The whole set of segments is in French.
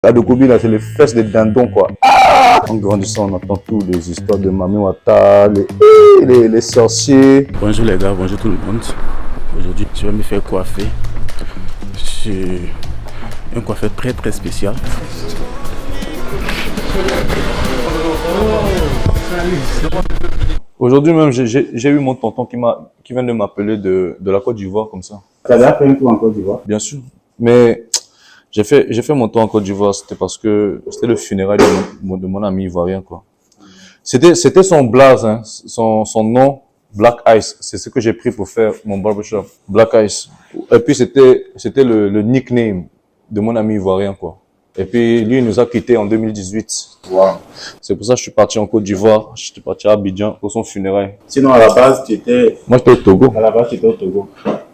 Adokobi, là, c'est les fesses des dindons, quoi. En grandissant, on entend toutes les histoires de Mami Wata, les sorciers. Bonjour les gars, bonjour tout le monde. Aujourd'hui, je vais me faire coiffer. C'est un coiffeur très spécial. Aujourd'hui même, j'ai eu mon tonton qui vient de m'appeler de la Côte d'Ivoire, comme ça. Tu as déjà fait un tour en Côte d'Ivoire? Bien sûr. Mais j'ai fait mon tour en Côte d'Ivoire, c'était parce que c'était le funérail de mon ami ivoirien, quoi. C'était son blaze, hein, son nom, Black Ice. C'est ce que j'ai pris pour faire mon barbershop, Black Ice. Et puis c'était le nickname de mon ami ivoirien, quoi. Et puis lui, il nous a quittés en 2018. Wow. C'est pour ça que je suis parti en Côte d'Ivoire. Je suis parti à Abidjan pour son funérail. Sinon, à la base, tu étais... Moi, j'étais au Togo. À la base, tu étais au Togo.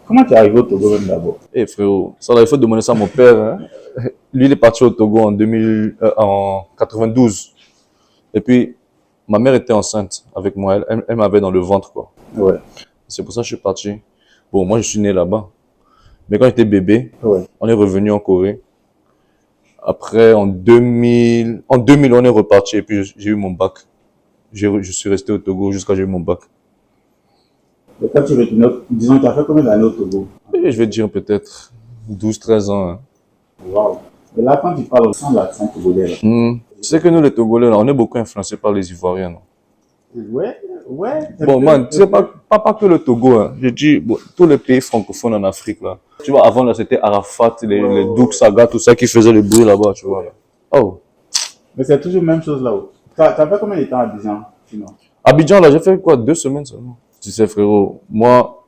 Comment tu es arrivé au Togo même d'abord? Eh frérot, ça là, il faut demander ça à mon père. Hein. Lui, il est parti au Togo en 92. Et puis, ma mère était enceinte avec moi. Elle m'avait dans le ventre, quoi. Ouais. C'est pour ça que je suis parti. Bon, moi, je suis né là-bas. Mais quand j'étais bébé, Ouais. on est revenu en Corée. Après, en 2000, on est reparti et puis j'ai eu mon bac. Je suis resté au Togo jusqu'à j'ai eu mon bac. Et quand tu retournes, disons, tu as fait combien d'années au Togo? Et je vais dire peut-être 12-13 ans. Hein. Wow. Et là, quand tu parles, on sent l'accent togolais. Tu sais que nous, les Togolais, là, on est beaucoup influencés par les Ivoiriens. Non? Ouais. Bon, man, tu sais pas que le Togo. Hein. Je dis, bon, tous les pays francophones en Afrique, là. Tu vois, avant, là, c'était Arafat, les Douk Saga, tout ça qui faisait le bruit là-bas, tu vois. Là. Oh. Mais c'est toujours la même chose là-haut. Tu as fait combien de temps à Abidjan, sinon? Abidjan, là, j'ai fait quoi? 2 semaines seulement. Tu sais, frérot, moi,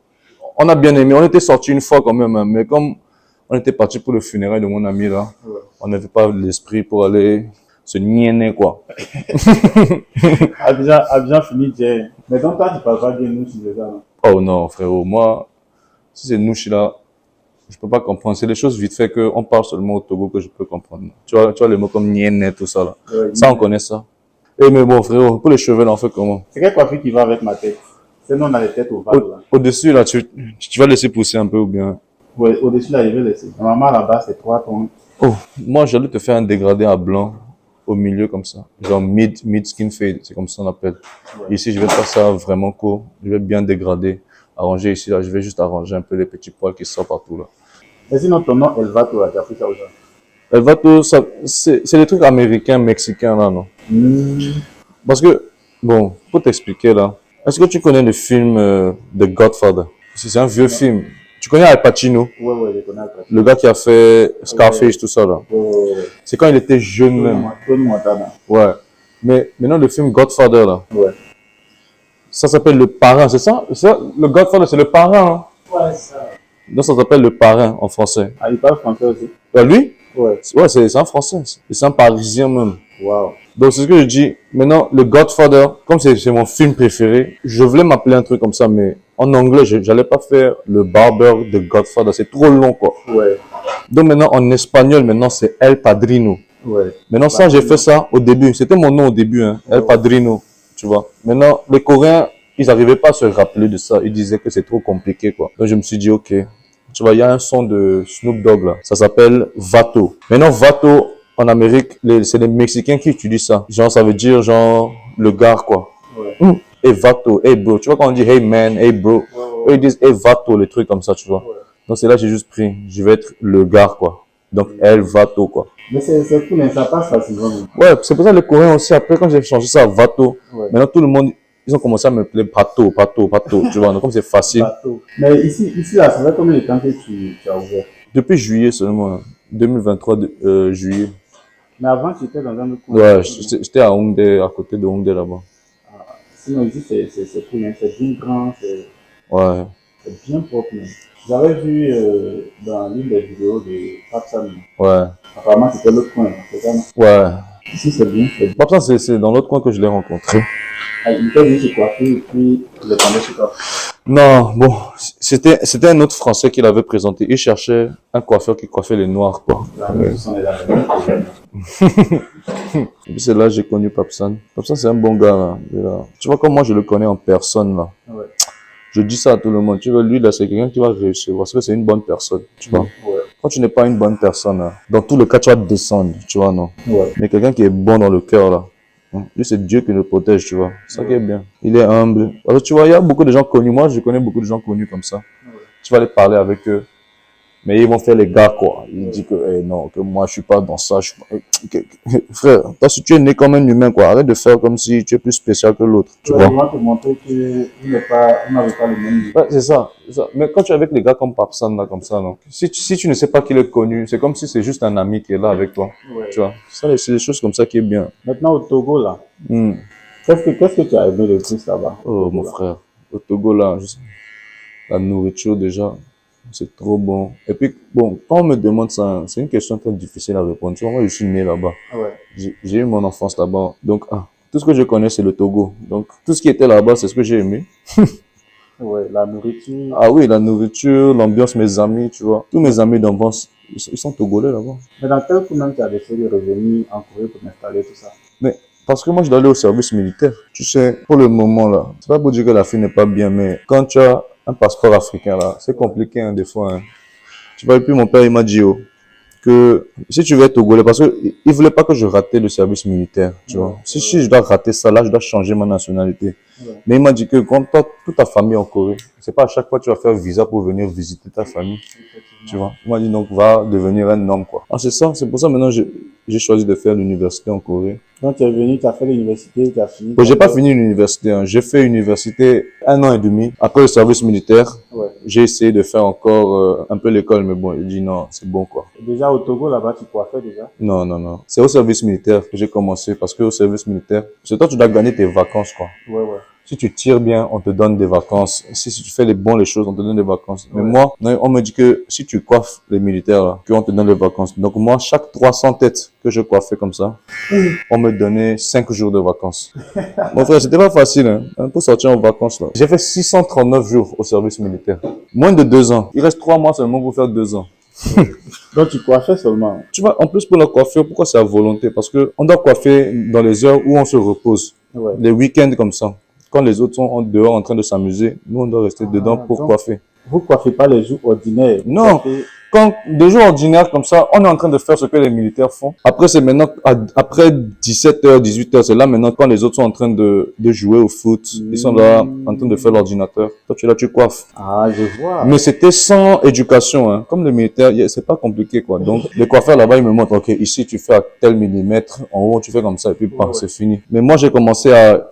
on a bien aimé. On était sortis une fois quand même, hein, mais comme on était parti pour le funérail de mon ami, là, ouais. On n'avait pas l'esprit pour aller se nienner, quoi. Abidjan finit bien. Mais donc, toi, tu parles pas bien nous, si c'est ça, non? Oh non, frérot, moi, si c'est Nouchi là, je peux pas comprendre. C'est des choses vite fait qu'on parle seulement au Togo que je peux comprendre. Tu vois les mots comme nienne, tout ça là. Ouais, ça, on connaît ça. Eh, mais bon, frérot, pour les cheveux là, on fait comment? C'est quelle coiffure qui va avec ma tête? C'est nous, on a les têtes au vado, là. Au-dessus là, tu vas laisser pousser un peu ou bien? Ouais, au-dessus là, je vais laisser. Normalement, là-bas, c'est 3 tons. Oh, moi, j'allais te faire un dégradé à blanc au milieu comme ça. Genre mid skin fade, c'est comme ça on appelle. Ouais. Ici, je vais faire ça vraiment court. Je vais bien dégrader. Arranger ici, là, je vais juste arranger un peu les petits poils qui sortent partout là. Et sinon, ton nom, Elvato, tu as pris ça aux gens? Elvato, c'est des trucs américains, mexicains là, non? Parce que, bon, pour t'expliquer là, est-ce que tu connais le film The Godfather? C'est un vieux film. Tu connais Al Pacino? Ouais, je connais Al Pacino. Le gars qui a fait Scarface, tout ça là. Ouais. C'est quand il était jeune même. Tony Montana. Ouais. Mais maintenant, le film Godfather là. Ouais. Ça s'appelle Le Parrain, c'est ça? Le Godfather, c'est le parrain. Hein? Ouais, ça. Donc ça s'appelle Le Parrain en français. Ah, il parle français aussi? Lui? Ouais. Ouais, c'est un français. C'est un parisien même. Wow. Donc c'est ce que je dis. Maintenant, le Godfather, comme c'est mon film préféré, je voulais m'appeler un truc comme ça, mais en anglais, j'allais pas faire le barber de Godfather. C'est trop long, quoi. Ouais. Donc maintenant, en espagnol, maintenant, c'est El Padrino. Ouais. Maintenant, ça, j'ai fait ça au début. C'était mon nom au début, hein. El Padrino. Tu vois. Maintenant, les Coréens, ils n'arrivaient pas à se rappeler de ça. Ils disaient que c'est trop compliqué, quoi. Donc je me suis dit, ok. Tu vois, il y a un son de Snoop Dogg, là. Ça s'appelle Vato. Maintenant, Vato, en Amérique, c'est les Mexicains qui utilisent ça. Genre, ça veut dire, genre, le gars, quoi. Ouais. Hey, Vato. Hey, bro. Tu vois, quand on dit hey, man, hey, bro. Eux, ils disent hey, Vato, les trucs comme ça, tu vois. Ouais. Donc, c'est là que j'ai juste pris. Je vais être le gars, quoi. Donc, El Vato, quoi. Mais c'est cool, hein, ça passe facilement. Ouais, c'est pour ça les Coréens aussi, après, quand j'ai changé ça à Vato, maintenant, tout le monde, ils ont commencé à me m'appeler Pato, tu vois. Donc, comme c'est facile. Pato. Mais ici, là, ça fait combien de temps que tu as ouvert? Depuis juillet seulement, 2023, juillet. Mais avant, tu étais dans un autre coin? Ouais, j'étais à Hongdae, à côté de Hongdae là-bas. Ah, sinon, ici, c'est cool, hein, c'est bien grand, ouais. C'est bien propre. Hein. J'avais vu dans l'une des vidéos de Papsan. Ouais. Apparemment, c'était l'autre coin, c'est ça, non? Ouais. Ici, c'est bien. Papsan, c'est dans l'autre coin que je l'ai rencontré. Ah, il était venu se coiffer et puis il est tombé chez toi. Non, bon, c'était un autre Français qui l'avait présenté. Il cherchait un coiffeur qui coiffait les Noirs, quoi. Ouais. Et puis c'est là que j'ai connu Papsan. Papsan, c'est un bon gars, là. Tu vois, comme moi, je le connais en personne, là. Ouais. Je dis ça à tout le monde. Tu vois, lui, là, c'est quelqu'un qui va réussir parce que c'est une bonne personne, tu vois. Ouais. quand tu n'es pas une bonne personne, hein, dans tous les cas, tu vas descendre, tu vois, non. Ouais. Mais quelqu'un qui est bon dans le cœur, là, hein, lui, c'est Dieu qui le protège, tu vois. C'est ça qui est bien. Il est humble. Parce que tu vois, il y a beaucoup de gens connus. Moi, je connais beaucoup de gens connus comme ça. Ouais. Tu vas aller parler avec eux. Mais ils vont faire les gars, quoi. Ils disent que, eh, non, que moi, je suis pas dans ça. Je suis pas... Frère, toi, si tu es né comme un humain, quoi, arrête de faire comme si tu es plus spécial que l'autre. Tu vois? Ils vont te montrer qu'il n'avait pas le même niveau. Ouais, c'est ça, c'est ça. Mais quand tu es avec les gars comme Papsan, là, comme ça, non. Si tu ne sais pas qu'il est connu, c'est comme si c'est juste un ami qui est là avec toi. Ouais. Tu vois? Ça, c'est des choses comme ça qui est bien. Maintenant, au Togo, là, Hmm. qu'est-ce que tu as aimé le plus là-bas? Oh, mon frère. Au Togo, là, la nourriture, déjà, c'est trop bon. Et puis, bon, quand on me demande ça, c'est une question très difficile à répondre. Tu vois, moi, je suis né là-bas. Ouais. J'ai eu mon enfance là-bas. Donc, tout ce que je connais, c'est le Togo. Donc, tout ce qui était là-bas, c'est ce que j'ai aimé. Ouais, la nourriture. Ah oui, la nourriture, l'ambiance, mes amis, tu vois. Tous mes amis d'enfance, ils sont togolais là-bas. Mais dans quel coup même tu as décidé de revenir en Corée pour m'installer tout ça? Mais parce que moi, je dois aller au service militaire. Tu sais, pour le moment là, c'est pas pour dire que la fille n'est pas bien, mais quand tu as un passeport africain là, c'est compliqué hein, des fois. Hein. Tu vois, et puis mon père, il m'a dit que si tu veux être togolais, parce que il voulait pas que je rate le service militaire, tu vois. Si je dois rater ça, là, je dois changer ma nationalité. Ouais. Mais il m'a dit que quand toi, toute ta famille est en Corée, c'est pas à chaque fois que tu vas faire visa pour venir visiter ta famille, tu vois. Il m'a dit donc va devenir un homme, quoi. Ah, c'est ça, c'est pour ça maintenant j'ai choisi de faire l'université en Corée. Donc tu es venu, tu as fait l'université, tu as fini. Bon, j'ai pas fini l'université, hein. J'ai fait l'université 1 an et demi. Après le service militaire, Ouais. j'ai essayé de faire encore un peu l'école, mais bon, il dit non, c'est bon, quoi. Déjà au Togo, là-bas, tu coiffais déjà? Non, non, non. C'est au service militaire que j'ai commencé parce que au service militaire, c'est toi, tu dois gagner tes vacances, quoi. Ouais, ouais. Si tu tires bien, on te donne des vacances. Si tu fais les choses, on te donne des vacances. Mais Ouais. moi, on me dit que si tu coiffes les militaires, là, qu'on te donne les vacances. Donc moi, chaque 300 têtes que je coiffais comme ça, on me donnait 5 jours de vacances. Mon frère, c'était pas facile, hein, pour sortir en vacances, là. J'ai fait 639 jours au service militaire. Moins de 2 ans. Il reste 3 mois seulement pour faire 2 ans. Donc tu coiffais seulement? Tu vois, en plus pour la coiffure, pourquoi c'est à volonté? Parce que on doit coiffer dans les heures où on se repose. Ouais. Les week-ends comme ça. Quand les autres sont dehors en train de s'amuser, nous on doit rester dedans pour donc, coiffer. Vous coiffez pas les jours ordinaires? Non. Coiffez- Quand des jours ordinaires comme ça, on est en train de faire ce que les militaires font. Après, c'est maintenant, après 17h, 18h, c'est là maintenant quand les autres sont en train de jouer au foot. Ils sont là, en train de faire l'ordinateur. Toi, tu es là, tu coiffes. Ah, je vois. Mais c'était sans éducation, hein. Comme les militaires, c'est pas compliqué, quoi. Donc, les coiffeurs là-bas, ils me montrent, ok, ici, tu fais à tel millimètre. En haut, tu fais comme ça, et puis, bam, c'est fini. Mais moi, j'ai commencé à,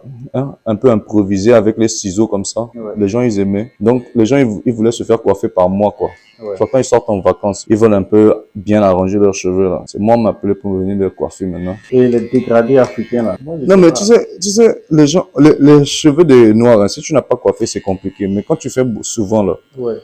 un peu improviser avec les ciseaux comme ça. Ouais. Les gens, ils aimaient. Donc, les gens, ils voulaient se faire coiffer par moi, quoi. Ouais. Soit quand ils sortent en vacances, ils veulent un peu bien arranger leurs cheveux, là. C'est moi, on m'appelait pour venir les coiffer maintenant. Et les dégradés africains, là? Moi, je Non, sais mais pas. tu sais, les gens, les cheveux des noirs, hein, si tu n'as pas coiffé, c'est compliqué. Mais quand tu fais souvent, là, Ouais.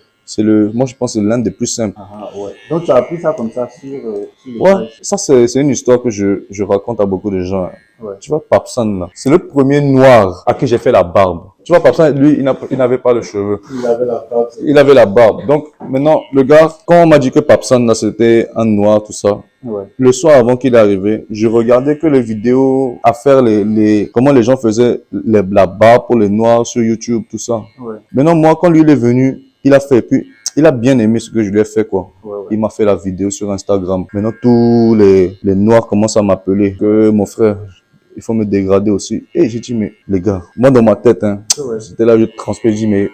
moi, je pense que c'est l'un des plus simples. Ah, ouais. Donc tu as appris ça comme ça sur les Ouais, pages. ça, c'est une histoire que je raconte à beaucoup de gens. Hein. Ouais. Tu vois, Papsan, là, c'est le premier noir à qui j'ai fait la barbe. Tu vois, Papsan, lui, il n'avait pas de cheveux. Il avait la barbe. Il avait la barbe. Donc, maintenant, le gars, quand on m'a dit que Papsan, là, c'était un noir, tout ça, Ouais. le soir avant qu'il arrive, je regardais que les vidéos à faire comment les gens faisaient la barbe pour les noirs sur YouTube, tout ça. Ouais. Maintenant, moi, quand lui, il est venu, il a fait, puis, il a bien aimé ce que je lui ai fait, quoi. Ouais, ouais. Il m'a fait la vidéo sur Instagram. Maintenant, tous les noirs commencent à m'appeler que mon frère, il faut me dégrader aussi. Et j'ai dit, mais les gars, moi dans ma tête, hein, Ouais. c'était là, je transmets, je dis, mais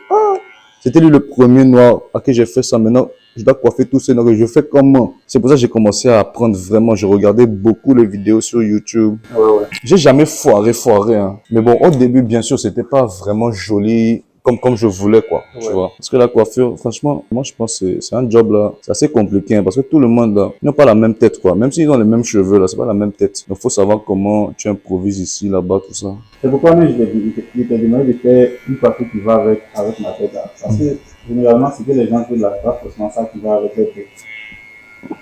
c'était lui le premier noir à qui j'ai fait ça. Maintenant, je dois coiffer tous ces noirs. Je fais comment? C'est pour ça que j'ai commencé à apprendre vraiment. Je regardais beaucoup les vidéos sur YouTube. Ouais, ouais. J'ai jamais foiré, hein. Mais bon, au début, bien sûr, c'était pas vraiment joli. Comme je voulais, quoi, tu Ouais. vois. Parce que la coiffure, franchement, moi, je pense que c'est un job, là, c'est assez compliqué, hein, parce que tout le monde, là, ils n'ont pas la même tête, quoi. Même s'ils ont les mêmes cheveux, là, c'est pas la même tête. Donc, faut savoir comment tu improvises ici, là-bas, tout ça. C'est pourquoi même je t'ai demandé de faire une partie qui va avec ma tête là. Parce que généralement, c'est que les gens veulent pas forcément ça qui va avec leur tête.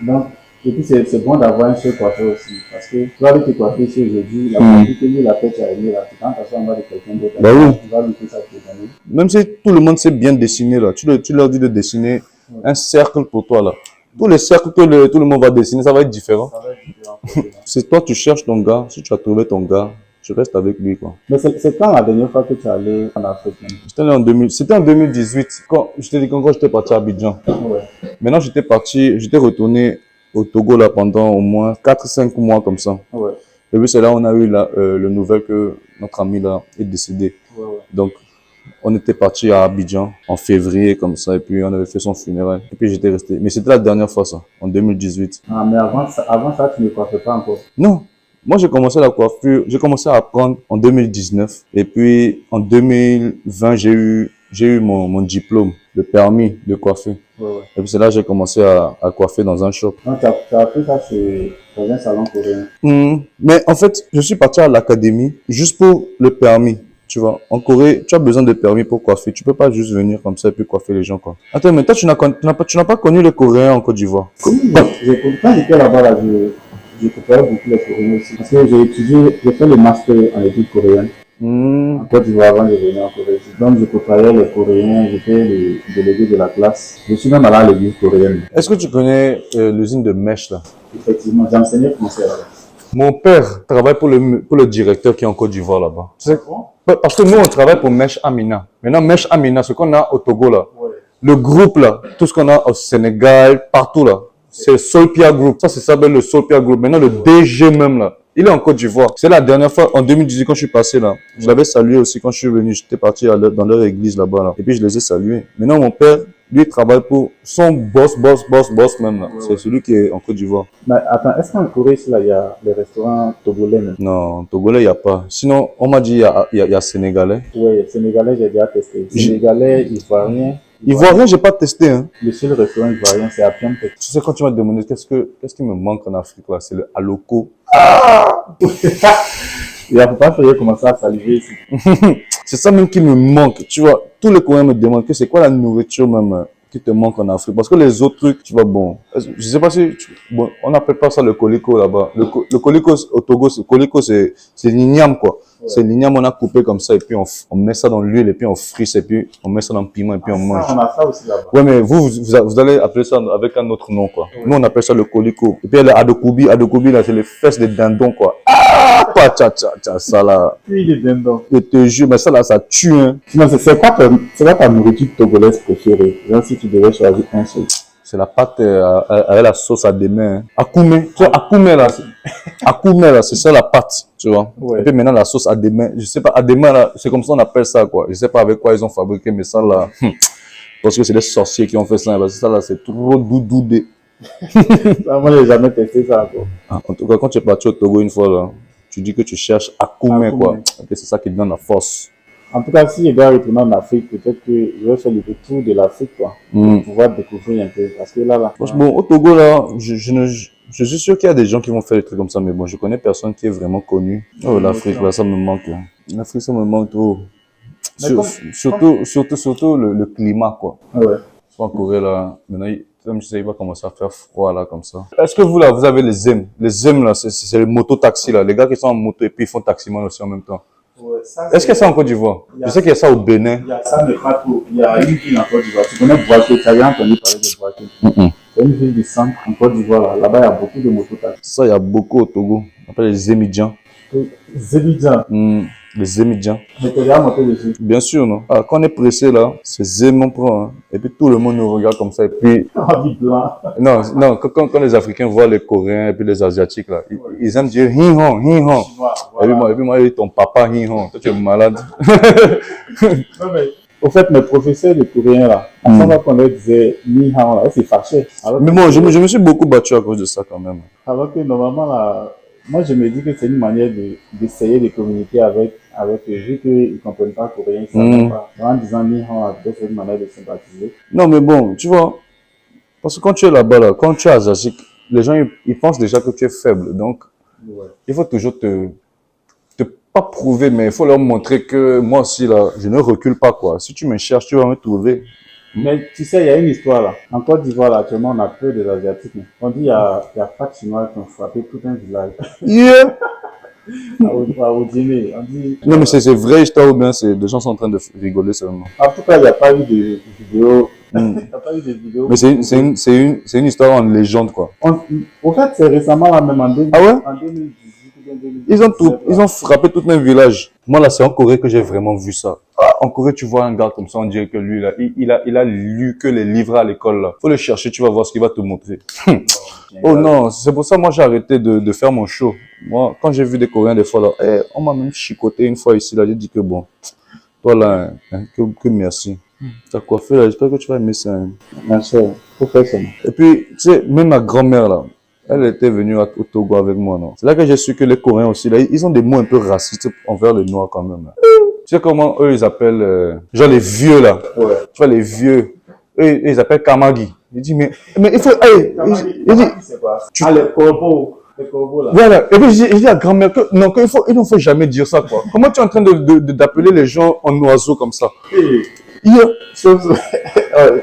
Donc, et puis c'est bon d'avoir un seul coiffeur aussi. Parce que tu vas aller te coiffer ici aujourd'hui, la partie que lui, la tête a aimé là, tu quand tu en bas de quelqu'un d'autre, Bah oui. tu vas lui faire ça pour te donner. Même si tout le monde sait bien dessiner, là, tu leur dis de dessiner un cercle pour toi, là. Tous les cercles que tout le monde va dessiner, ça va être différent. Ça va être différent. C'est toi, tu cherches ton gars. Si tu as trouvé ton gars, je reste avec lui, quoi. Mais c'est quand la dernière fois que tu es allé en Afrique? C'était en 2018, quand je t'ai dit quand j'étais parti à Abidjan. Ouais. Maintenant, j'étais retourné au Togo là pendant au moins 4-5 mois comme ça. Ouais. Et puis c'est là où on a eu le nouvelle que notre ami là est décédé. Ouais, ouais. Donc, on était parti à Abidjan en février comme ça, et puis on avait fait son funérail. Et puis j'étais resté. Mais c'était la dernière fois ça, en 2018. Ah, mais avant ça, tu ne coiffais pas encore. Non, moi j'ai commencé la coiffure, j'ai commencé à apprendre en 2019. Et puis en 2020, j'ai eu mon diplôme, le permis de coiffer. Ouais, ouais. Et puis c'est là que j'ai commencé à coiffer dans un shop. Donc, tu as appris ça dans un salon coréen. Mais en fait, je suis parti à l'académie juste pour le permis. Tu vois, en Corée, tu as besoin de permis pour coiffer. Tu peux pas juste venir comme ça et puis coiffer les gens, quoi. Attends, mais toi, tu n'as pas connu les Coréens en Côte d'Ivoire. Quand j'étais là-bas, là, je côtoyais beaucoup les Coréens aussi. Parce que j'ai fait le master en études coréennes. En Côte d'Ivoire avant de venir en Corée. Donc, je côtoyais les Coréens, j'étais le délégué de la classe. Je suis même allé à l'église coréenne. Est-ce que tu connais l'usine de mèche, là? Effectivement, j'enseignais français là-bas. Mon père travaille pour le directeur qui est en Côte d'Ivoire là-bas. Tu sais, parce que nous, on travaille pour Mèche Amina. Maintenant, Mèche Amina, ce qu'on a au Togo là, Ouais. le groupe là, tout ce qu'on a au Sénégal, partout là, c'est Solpia Group. Ça, c'est ça, le Solpia Group. Maintenant, le DG même là, il est en Côte d'Ivoire. C'est la dernière fois, en 2018, quand je suis passé là. Je l'avais salué aussi quand je suis venu. J'étais parti dans leur église là-bas là. Et puis, je les ai salués. Maintenant, mon père, lui, il travaille pour son boss même là. C'est celui qui est en Côte d'Ivoire. Mais attends, est-ce qu'en Corée, ici, là, il y a les restaurants togolais même? Non, Togolais, il n'y a pas. Sinon, on m'a dit, il y a Sénégalais. Oui, Sénégalais, j'ai déjà testé. Sénégalais, Ivoirien. Ivoirien, j'ai pas testé, hein. Le seul restaurant ivoirien, c'est à Piampé. Tu sais, quand tu m'as demandé qu'est-ce qui me manque en Afrique, là, c'est le aloko. Il a pas fallu commencer à saliver ici. C'est ça même qui me manque. Tu vois, tous les Coréens me demandent que c'est quoi la nourriture même qui te manque en Afrique. Parce que les autres trucs, tu vois, bon, je sais pas si, bon, on n'appelle pas ça le coliko là-bas. Le coliko au Togo, c'est l'igname, quoi. Ouais. C'est l'igname, on a coupé comme ça et puis on met ça dans l'huile et puis on frisse et puis on met ça dans le piment et puis on mange. On a ça aussi là-bas. Ouais, mais vous allez appeler ça avec un autre nom, quoi. Ouais. Nous, on appelle ça le coliko. Et puis, le adokubi. Adokubi, là, c'est les fesses des dindons, quoi. Ah, pas ça, là. Oui, les dindons. Je te jure, mais ça, là, ça tue, hein. Sinon, c'est quoi ta nourriture togolaise préférée? Genre, si tu devais choisir un seul. C'est la pâte avec la sauce à des mains. Hein. Akume. Tu vois, akume, là. Akume, là, c'est ça la pâte, tu vois. Ouais. Et puis maintenant, la sauce à des mains. Je sais pas, à des mains, là, c'est comme ça on appelle ça, quoi. Je sais pas avec quoi ils ont fabriqué, mais ça, là. Parce que c'est des sorciers qui ont fait ça. Parce que ça, là, c'est trop doudou. Moi, j'ai jamais testé ça encore. Ah, en tout cas, quand tu es parti au Togo une fois, là, tu dis que tu cherches akume, quoi. Et c'est ça qui te donne la force. En tout cas, si je dois retourner en Afrique, peut-être que je vais faire le tour de l'Afrique, quoi. Pour pouvoir découvrir un peu. Parce que là. Bon, au Togo, là, je suis sûr qu'il y a des gens qui vont faire des trucs comme ça, mais bon, je connais personne qui est vraiment connu. Oh, l'Afrique, là, ça me manque. Hein. L'Afrique, ça me manque trop. Surtout le climat, quoi. Ouais. En Corée, là, maintenant, comme je sais, il va commencer à faire froid, là, comme ça. Est-ce que vous, là, vous avez les ZEM? Les ZEM, là, c'est les mototaxis, là. Les gars qui sont en moto et puis ils font taximan aussi en même temps. Ouais, est-ce qu'il y a ça en Côte d'Ivoire? Je sais qu'il y a ça au Bénin. Il y a ça, mais pas trop. Il y a une ville en Côte d'Ivoire. Tu connais Boaké, tu as bien entendu parler de Boaké. C'est une ville du centre en Côte d'Ivoire. Là-bas, il y a beaucoup de mototaxis. Ça, il y a beaucoup au Togo. On appelle les Zémidjans. Zémidjans? Les Zémidjans. Mais tu as déjà monté dessus? Bien sûr, non. Ah, quand on est pressé, là, c'est Zém, on prend. Hein. Et puis tout le monde nous regarde comme ça. Et puis. Blanc. Non, quand les Africains voient les Coréens et puis les Asiatiques, là, ils aiment dire hi-hon, hi-hon. Voilà. Et puis moi, je dis ton papa hi-hon. Toi, tu es malade. Non, mais. Au fait, mes professeurs de coréen, là, à chaque fois qu'on leur disait ni-hao, là, c'est fâché. Mais moi, je me suis beaucoup battu à cause de ça, quand même. Alors que normalement, là, moi, je me dis que c'est une manière d'essayer de communiquer avec eux, vu qu'ils ne comprennent pas coréen, ils ne savent pas. En disant ni-hao, peut-être c'est une manière de sympathiser. Non, mais bon, tu vois, parce que quand tu es là-bas, là, quand tu es asiatique, les gens, ils pensent déjà que tu es faible. Donc, il faut toujours te pas prouver, mais il faut leur montrer que moi aussi, là, je ne recule pas, quoi. Si tu me cherches, tu vas me trouver. Mais tu sais, il y a une histoire, là. En Côte d'Ivoire, là, actuellement, on a peur des Asiatiques. On dit, il y a pas de Chinois qui ont frappé tout un village. Yeah! Au dîner, on dit... Non, mais c'est vrai histoire ou bien c'est des gens sont en train de rigoler seulement. En tout cas, il n'y a pas eu de vidéo T'as pas eu des vidéos? Mais c'est une histoire en légende, quoi. Au fait, c'est récemment, là, même en Ah ouais? en 2018 ou bien 2019. Ils ont frappé tout un village. Moi, là, c'est en Corée que j'ai vraiment vu ça. Ah, en Corée, tu vois un gars comme ça, on dirait que lui, là, il a lu que les livres à l'école, là. Faut le chercher, tu vas voir ce qu'il va te montrer. Oh non, c'est pour ça, moi, j'ai arrêté de faire mon show. Moi, quand j'ai vu des Coréens, des fois, là, on m'a même chicoté une fois ici, là, j'ai dit que bon, toi, là, que merci. T'as coiffé, là, j'espère que tu vas aimer ça. Hein. Merci, faut faire ça. Et puis, tu sais, même ma grand-mère, là, elle était venue au Togo avec moi, non. C'est là que j'ai su que les Coréens aussi, là, ils ont des mots un peu racistes envers les Noirs quand même. Là. Tu sais comment eux, ils appellent, genre les vieux, là. Ouais. Tu vois, les vieux. Eux, ils appellent Kamagi. Il dit, mais il faut, il dit, C'est quoi? Ah, les corbeaux, là. voilà. Et puis, je dis à grand-mère que, non, il ne faut jamais dire ça, quoi. Comment tu es en train d'appeler les gens en oiseaux comme ça?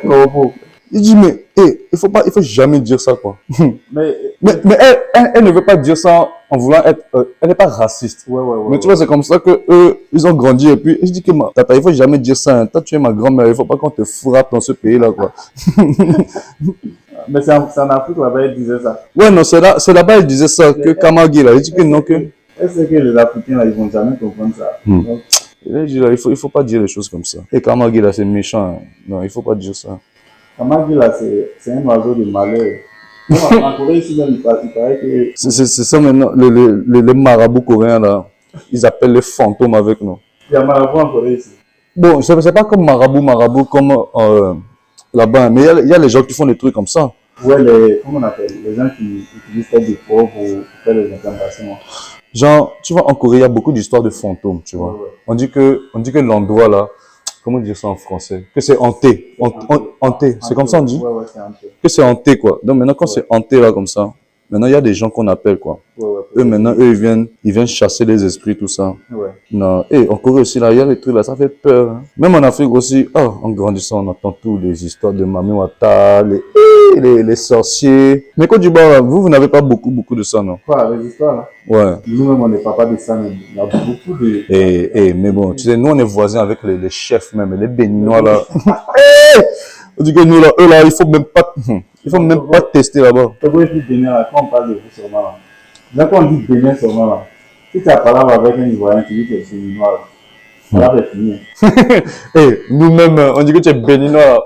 Corbeaux. Il dit, mais, il faut jamais dire ça, quoi. Mais Mais elle ne veut pas dire ça en voulant être, elle n'est pas raciste. ouais. Mais tu vois, c'est comme ça que eux, ils ont grandi. Et puis, je dis que, tata, il faut jamais dire ça. Hein. Toi, tu es ma grand-mère. Il faut pas qu'on te frappe dans ce pays-là, quoi. Mais c'est en Afrique là-bas, ils disaient ça. Ouais, non, c'est là-bas, il disait ça, que Kamagi, là. Il dit que non, que. Est-ce que les Africains, là, ils vont jamais comprendre ça? Donc, Il dit là, il faut pas dire les choses comme ça. Et Kamagi, là, c'est méchant. Hein. Non, il faut pas dire ça. Kamagi, là, c'est un oiseau de malheur. Bon, en Corée, ici, même, il paraît que. C'est ça maintenant, les marabouts coréens, là. Ils appellent les fantômes avec nous. Il y a marabout en Corée ici. Bon, c'est pas comme marabout, comme là-bas. Mais il y a les gens qui font des trucs comme ça. Ouais, comment on appelle? Les gens qui utilisent peut-être des faux pour faire des incantations. Genre, tu vois, en Corée, il y a beaucoup d'histoires de fantômes, tu vois. Ouais. On dit que l'endroit là, comment dire ça en français? Que c'est hanté. Hanté. C'est comme ça on dit? Ouais, c'est hanté. Que c'est hanté, quoi. Donc maintenant, quand c'est hanté là, comme ça, maintenant, il y a des gens qu'on appelle, quoi. Ouais. Eux, maintenant, ils viennent chasser les esprits, tout ça. Ouais. Non. Et en Corée aussi, là, il y a des trucs là, ça fait peur. Hein. Même en Afrique aussi, en grandissant, on entend tous les histoires de Mami Wata, les sorciers. Mais Côte d'Ivoire, là, vous n'avez pas beaucoup de ça, non? Quoi, les histoires là? Ouais. Nous-mêmes, on n'est pas de ça, mais il y a beaucoup de. Mais bon, tu sais, nous, on est voisins avec les chefs même, les Béninois, là. On dit que nous, là, eux, là, il faut même pas tester là-bas. Togo et puis Bénin, là, quand on parle de vous sûrement, là. Là, quand on dit Bénin sûrement, là, si tu as parlé avec un Ivoirien, tu dis que c'est Béninois, là. Voilà, c'est fini. Nous-mêmes, on dit que tu es Béninois, là.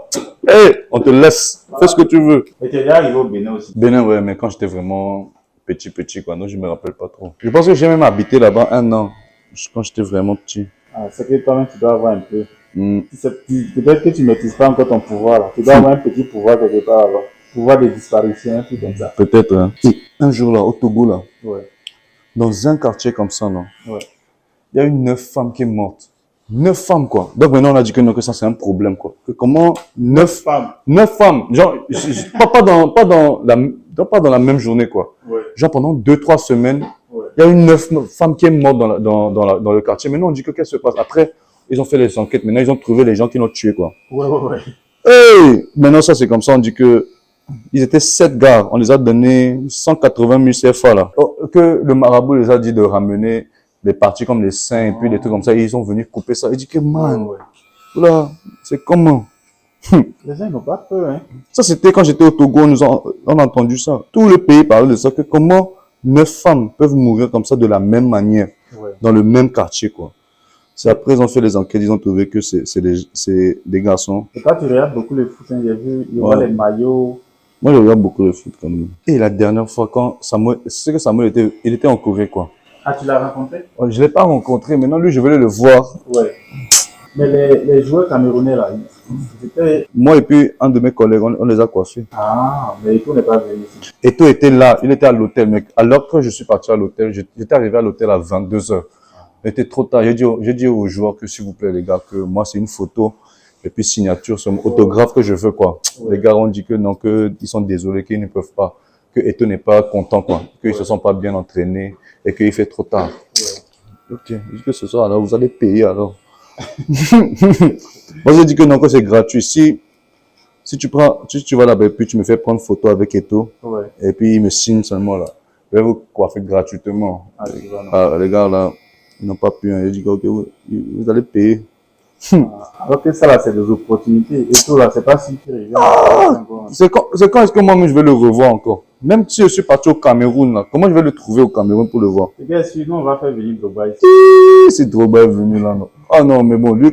On te laisse. Fais ce que tu veux. Mais tu es déjà arrivé au Bénin aussi. Bénin, ouais, mais quand j'étais vraiment petit, quoi. Non, je me rappelle pas trop. Je pense que j'ai même habité là-bas 1 an, quand j'étais vraiment petit. Ah, c'est que toi-même, tu dois avoir un peu. Peut-être que tu ne maîtrises pas encore ton pouvoir, là. Tu dois avoir un petit pouvoir quelque part, là. Pouvoir de disparition, un truc comme ça. Peut-être, hein. Et un jour, là, au Togo, là, Ouais. dans un quartier comme ça, non, Ouais. il y a eu 9 femmes qui sont mortes. 9 femmes, quoi. Donc maintenant, on a dit que non, que ça, c'est un problème, quoi. Que comment 9 Femmes. 9 femmes, genre, pas dans la même journée, quoi. Ouais. Genre pendant 2-3 semaines, Ouais. il y a eu 9 femmes qui sont mortes dans le quartier. Maintenant, on dit que qu'est-ce qui se passe? Après, ils ont fait les enquêtes. Maintenant, ils ont trouvé les gens qui l'ont tué, quoi. Ouais. Maintenant, ça, c'est comme ça. On dit que ils étaient 7 gars. On les a donné 180 000 CFA, là. Que le marabout les a dit de ramener des parties comme les seins et puis des trucs comme ça. Et ils sont venus couper ça. Il dit que, man, Ouais. là, c'est comment? Les gens, ils n'ont pas peur, hein. Ça, c'était quand j'étais au Togo, on a entendu ça. Tout le pays parlait de ça, que comment 9 femmes peuvent mourir comme ça de la même manière, Ouais. dans le même quartier, quoi. C'est après, ils ont fait les enquêtes, ils ont trouvé que c'est des garçons. Et quand tu regardes beaucoup le foot, hein, j'ai vu, il y a les maillots. Moi, je regarde beaucoup le foot, quand même. Et la dernière fois, quand Samuel, c'est que Samuel il était en Corée, quoi. Ah, tu l'as rencontré? Je l'ai pas rencontré, maintenant, lui, je voulais le voir. Ouais. Mais les joueurs camerounais, là, c'était. Moi et puis, un de mes collègues, on les a coiffés. Ah, mais tout n'est pas venu ici. Eto était là, il était à l'hôtel, mais alors que je suis parti à l'hôtel, j'étais arrivé à l'hôtel à 22 h. Il était trop tard. J'ai dit aux joueurs que s'il vous plaît, les gars, que moi, c'est une photo et puis signature sur mon autographe que je veux, quoi. Ouais. Les gars ont dit que non, qu'ils sont désolés, qu'ils ne peuvent pas, que Eto n'est pas content, quoi, qu'ils se sont pas bien entraînés et qu'il fait trop tard. Ouais. Ok, je dis que ce soir, alors, vous allez payer, alors. Moi, j'ai dit que non, que c'est gratuit. Si tu vas là-bas et puis tu me fais prendre photo avec Eto, ouais. Et puis il me signe seulement là, je vais vous coiffer gratuitement. Les gars là, ils n'ont pas pu. Hein. J'ai dit ok, vous allez payer. Alors que ça, là, c'est des opportunités. Et tout, là, c'est pas si tu C'est quand est-ce que moi je vais le revoir encore? Même si je suis parti au Cameroun, là, comment je vais le trouver au Cameroun pour le voir? Et bien, sinon, on va faire venir Drogba ici. Si Drogba est venu là, non. Ah non, mais bon, lui,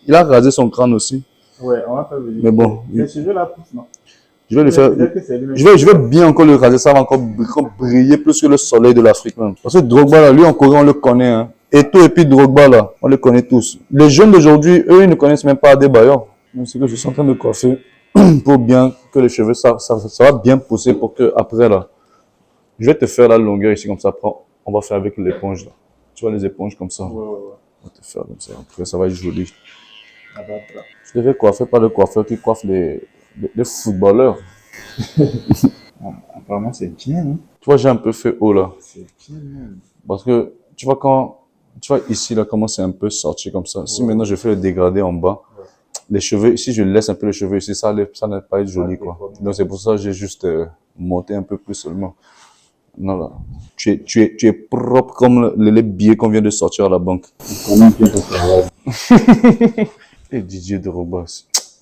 il a rasé son crâne aussi. Ouais, on va faire venir. Mais bon, Mais ce jeu-là pousse, non? je vais le faire. Peut-être que c'est lui-même. Je vais bien encore le raser, ça va encore briller plus que le soleil de l'Afrique même. Parce que Drogba là, lui en Corée, on le connaît, hein. Eto'o et puis Drogba là, on les connaît tous. Les jeunes d'aujourd'hui, eux, ils ne connaissent même pas Adebayor. Donc c'est que je suis en train de coiffer pour bien que les cheveux, ça va bien pousser pour que après là, je vais te faire la longueur ici comme ça. On va faire avec l'éponge là. Tu vois les éponges comme ça. Ouais. On va te faire comme ça. Après, ça va être joli. Ah bah, voilà. Je devais coiffer par le coiffeur qui coiffe les footballeurs. Apparemment, c'est bien, hein? Tu vois, j'ai un peu fait haut là. C'est bien, même. Parce que, tu vois, tu vois ici là, comment c'est un peu sorti comme ça. Si maintenant je fais le dégradé en bas, les cheveux, si je laisse un peu les cheveux ici, ça n'a pas être joli, quoi. Donc c'est pour ça que j'ai juste monté un peu plus seulement. Non, là. Tu es propre comme les billets qu'on vient de sortir à la banque. Comment bien ton travail? Et Didier Drogba, tu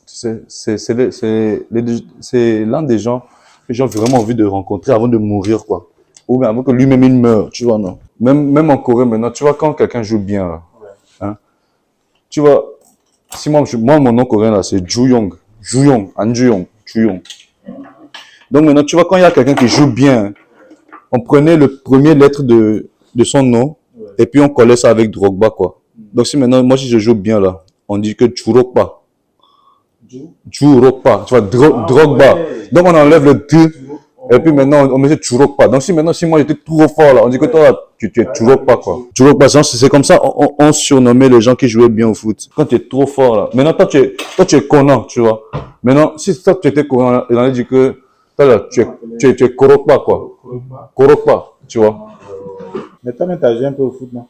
sais, c'est l'un des gens que j'ai vraiment envie de rencontrer avant de mourir, quoi. Ou bien avant que lui-même il meure, tu vois, non. Même en Corée maintenant, tu vois, quand quelqu'un joue bien, là, hein, tu vois, si moi, mon nom coréen, là, c'est Juyong, An Juyong. Donc maintenant, tu vois, quand il y a quelqu'un qui joue bien, on prenait le premier lettre de son nom, et puis on collait ça avec Drogba, quoi. Donc si maintenant, moi, si je joue bien, là, on dit que Drogba. Drogba, tu vois, Drogba. Ouais. Donc on enlève le D, et puis maintenant, on met Drogba. Donc si moi j'étais trop fort, là, on dit que toi, tu es Drogba, quoi. Drogba, c'est comme ça, on surnommait les gens qui jouaient bien au foot. Quand tu es trop fort, là. Maintenant, toi, tu es connant, tu vois. Maintenant, si toi, tu étais connant, il en dit que, toi, là, tu es Korokba, quoi. Korokba, tu vois. Mais toi, tu as joué un peu au foot, non?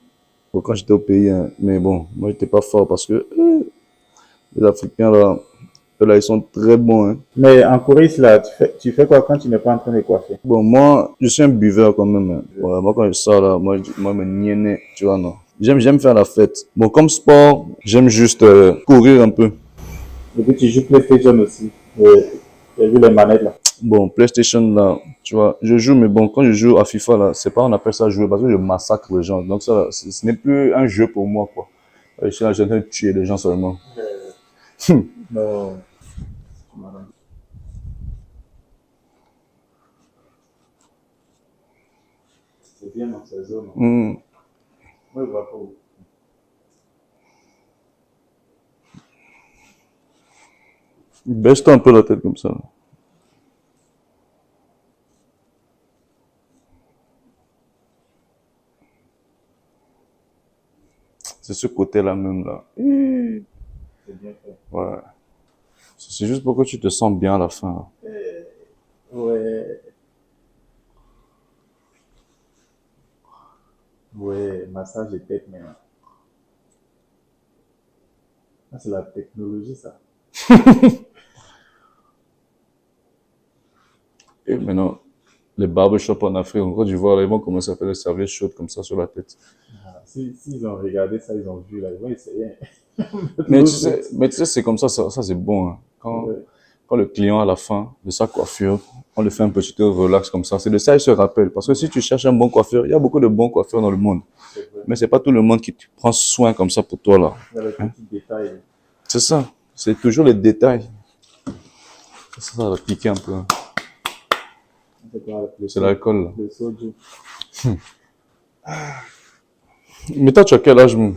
Bon, quand j'étais au pays, hein, mais bon, moi, j'étais pas fort parce que les Africains, là, eux, là, ils sont très bons, hein. Mais en Corée, là, tu fais quoi quand tu n'es pas en train de coiffer? Bon, moi, je suis un buveur quand même, hein. Ouais, moi, quand je sors, là, moi, me niainer, tu vois, non. J'aime faire la fête. Bon, comme sport, j'aime juste courir un peu. Et puis tu joues PlayStation aussi. J'ai vu les manettes, là. Bon, PlayStation, là, tu vois, je joue, mais bon, quand je joue à FIFA, là, c'est pas, on appelle ça jouer parce que je massacre les gens. Donc ça, là, ce n'est plus un jeu pour moi, quoi. Je suis là, j'ai en train de tuer les gens seulement. Non. C'est bien dans ces zones. Moi, je vois pas où. Baisse-toi un peu la tête comme ça. C'est ce côté-là même, là. C'est bien fait. Ouais. C'est juste pour que tu te sens bien à la fin, là. Ouais. Ouais, massage de tête, mais. Ah, c'est la technologie, ça. Et maintenant, les barbershops en Afrique, en Côte d'Ivoire, ils vont commencer à faire des serviettes chaudes comme ça sur la tête. Ah, s'ils ont regardé ça, ils ont vu, là, ils vont essayer. Mais tu sais, c'est comme ça, ça c'est bon, hein. Ouais. Quand le client, à la fin de sa coiffure, on le fait un petit tour relax comme ça. C'est de ça qu'il se rappelle. Parce que si tu cherches un bon coiffeur, il y a beaucoup de bons coiffeurs dans le monde. C'est vrai. Mais c'est pas tout le monde qui te prend soin comme ça pour toi, là. Il y a les petits détails. C'est ça. C'est toujours les détails. Ça va piquer un peu. C'est l'alcool, là. Le soju. Mais toi, tu as quel âge, mon?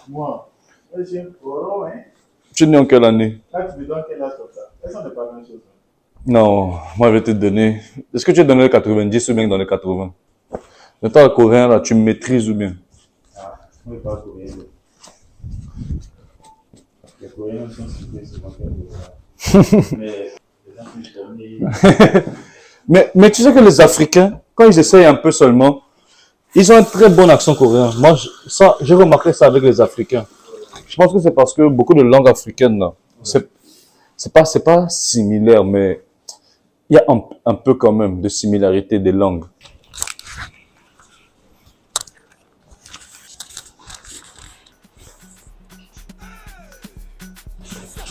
Moi, j'ai un coron, hein. Tu es né en quelle année? Là, tu me donnes quel âge comme ça? Est-ce qu'on n'est pas la même chose? Non, moi, je vais te donner. Est-ce que tu es dans les 90 ou bien dans les 80? Mais toi, le coréen, là, tu maîtrises ou bien? Ah, on n'est pas coréen. Les Coréens sont ciblés souvent comme des mais les gens qui sont Mais tu sais que les Africains, quand ils essayent un peu seulement, ils ont un très bon accent coréen. Moi, j'ai remarqué ça avec les Africains. Je pense que c'est parce que beaucoup de langues africaines, là, c'est pas similaire, mais il y a un peu quand même de similarité des langues.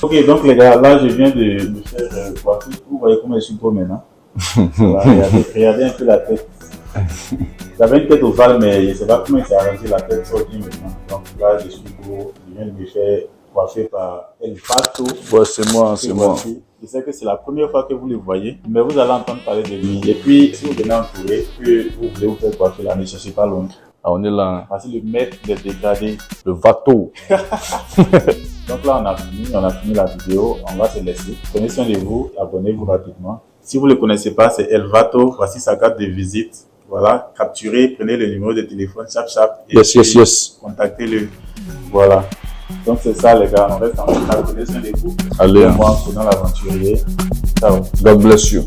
Ok, donc les gars, là je viens de me faire coiffer. Vous voyez comment je suis beau maintenant. Voilà, regardez un peu la tête. J'avais une tête ovale, mais je ne sais pas comment il s'est arrangé la tête sur lui maintenant. Donc là, je suis beau. Je viens de me faire coiffer par El Vato. Ouais, c'est moi, c'est moi. Je sais que c'est la première fois que vous le voyez, mais vous allez entendre parler de lui. Et puis, si vous venez entourer, que vous voulez vous faire coiffer là, ne cherchez pas loin. Ah, on est là. Hein. Voici le maître des dégradés. Le Vato. Donc là, on a fini la vidéo. On va se laisser. Prenez soin de vous, abonnez-vous rapidement. Si vous ne le connaissez pas, c'est El Vato. Voici sa carte de visite. Voilà, capturez, prenez le numéro de téléphone, chap. Et yes. contactez-le. Voilà. Donc c'est ça les gars, on reste en contact. Prenez soin de vous. Allez. Moi, prenons l'aventurier. Ciao. God bless you.